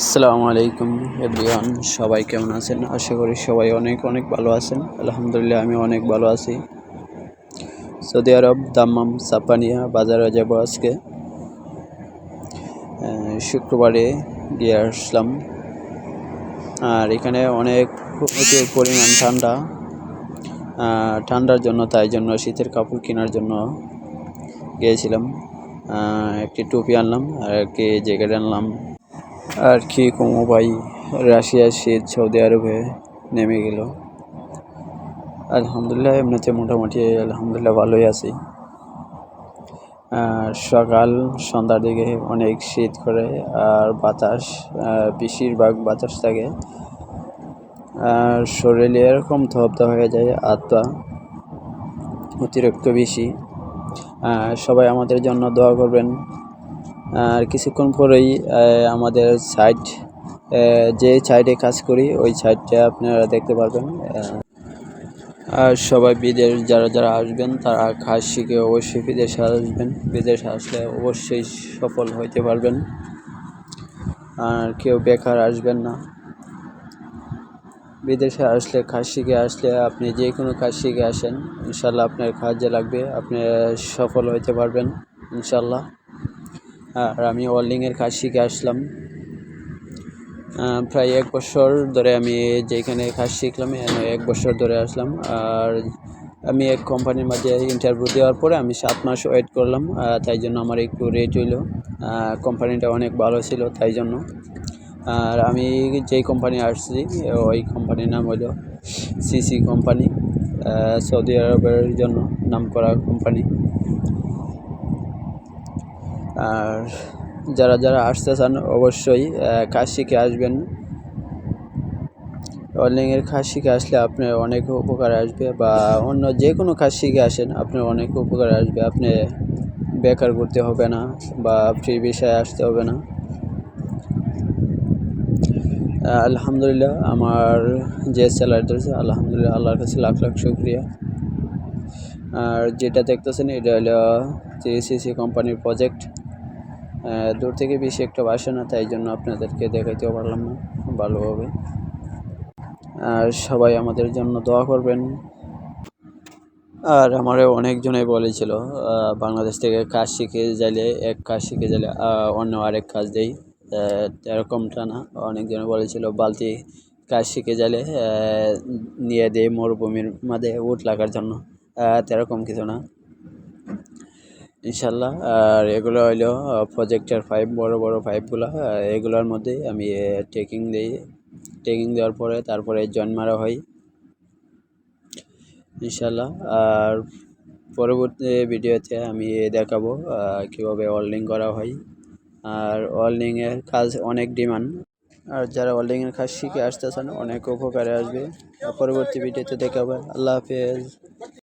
আসসালামু আলাইকুম এভরিওয়ান, সবাই কেমন আছেন? আশা করি সবাই অনেক অনেক ভালো আছেন। আলহামদুলিল্লাহ আমি অনেক ভালো আছি। সৌদি আরব দাম্মাম সাপানিয়া বাজারে যাব আজকে। শুক্রবারে গিয়ে আসলাম। আর এখানে অনেক প্রচুর পরিমাণ ঠান্ডার জন্য, তাই জন্য শীতের কাপড় কেনার জন্য গিয়েছিলাম। একটি টুপি আনলাম আর একটি জ্যাকেট আনলাম। আর কি কমো ভাই, রাশিয়ার শীত সৌদি আরবে নেমে গেল। আলহামদুলিল্লাহ এমনিতে মোটামুটি আলহামদুলিল্লাহ ভালোই আছি। সকাল সন্ধ্যার দিকে অনেক শীত করে আর বাতাস, বেশিরভাগ বাতাস থাকে। আর শরীরে এরকম ধবধা হয়ে যায়, আত্মা অতিরিক্ত বেশি। সবাই আমাদের জন্য দোয়া করবেন। আর কিছুক্ষণ পরেই আমাদের যে সাইডে কাজ করি ওই সাইডটা আপনারা দেখতে পারবেন। আর সবাই যারা যারা আসবেন তারা কাজ শিখে অবশ্যই বিদেশে আসবেন। বিদেশে আসলে অবশ্যই সফল হইতে পারবেন। আর কেউ বেকার আসবেন না। বিদেশে আসলে কাজ শিখে আসলে আপনি যে কোনো কাজ শিখে আসেন, ইনশাল্লাহ আপনার কাজে লাগবে, আপনি সফল হইতে পারবেন ইনশাল্লাহ। আর আমি ওয়েল্ডিংয়ের কাজ শিখে আসলাম। প্রায় 1 বছর ধরে আমি যেখানে কাজ শিখলাম 1 বছর ধরে আসলাম। আর আমি এক কোম্পানির মাঝে ইন্টারভিউ দেওয়ার পরে আমি 7 মাস ওয়েট করলাম, তাই জন্য আমার একটু রেট হইল। কোম্পানিটা অনেক ভালো ছিল তাই জন্য। আর আমি যেই কোম্পানি আসছি ওই কোম্পানির নাম হলো সিসি কোম্পানি, সৌদি আরবের জন্য নামকরা কোম্পানি। আর যারা যারা আসতে চান অবশ্যই কাজ শিখে আসবেন। ওয়েল্ডিংয়ের কাজ শিখে আসলে আপনার অনেক উপকার আসবে, বা অন্য যে কোনো কাজ শিখে আসেন আপনার অনেক উপকার আসবে। আপনি বেকার করতে হবে না বা ফ্রি ভিসায় আসতে হবে না। আলহামদুলিল্লাহ আমার যে স্যালারি ধরেছে আলহামদুলিল্লাহ আল্লাহর কাছে লাখ লাখ শুকরিয়া। আর যেটা দেখতেছেন এটা হলো সিসি কোম্পানির প্রজেক্ট। দূর থেকে বেশি একটা বাসে না, তাই জন্য আপনাদেরকে দেখাইতেও পারলাম না ভালোভাবে। আর সবাই আমাদের জন্য দোয়া করবেন। আর আমারও অনেকজনে বলেছিল বাংলাদেশ থেকে কাজ শিখে যাইলে অন্য আরেক কাজ দেই, এরকমটা না। অনেকজনে বলেছিল বালতি কাজ শিখে যাইলে নিয়ে দেয় মরুভূমির মাঝে উট লাগার জন্য, এরকম কিছু না ইনশাল্লাহ। আর এগুলো হইলো প্রজেক্টের পাইপ, বড় বড় পাইপগুলো, এগুলোর মধ্যে আমি টেকিং দেওয়ার পরে তারপরে জয়েন মারা হয় ইনশাল্লাহ। আর পরবর্তী ভিডিওতে আমি দেখাবো কীভাবে ওয়েল্ডিং করা হয়। আর ওয়েল্ডিংয়ের কাজ অনেক ডিমান্ড। আর যারা ওয়েল্ডিংয়ের কাজ শিখে আসতে চান অনেক উপকারে আসবে। পরবর্তী ভিডিওতে দেখাবো। আল্লাহ হাফেজ।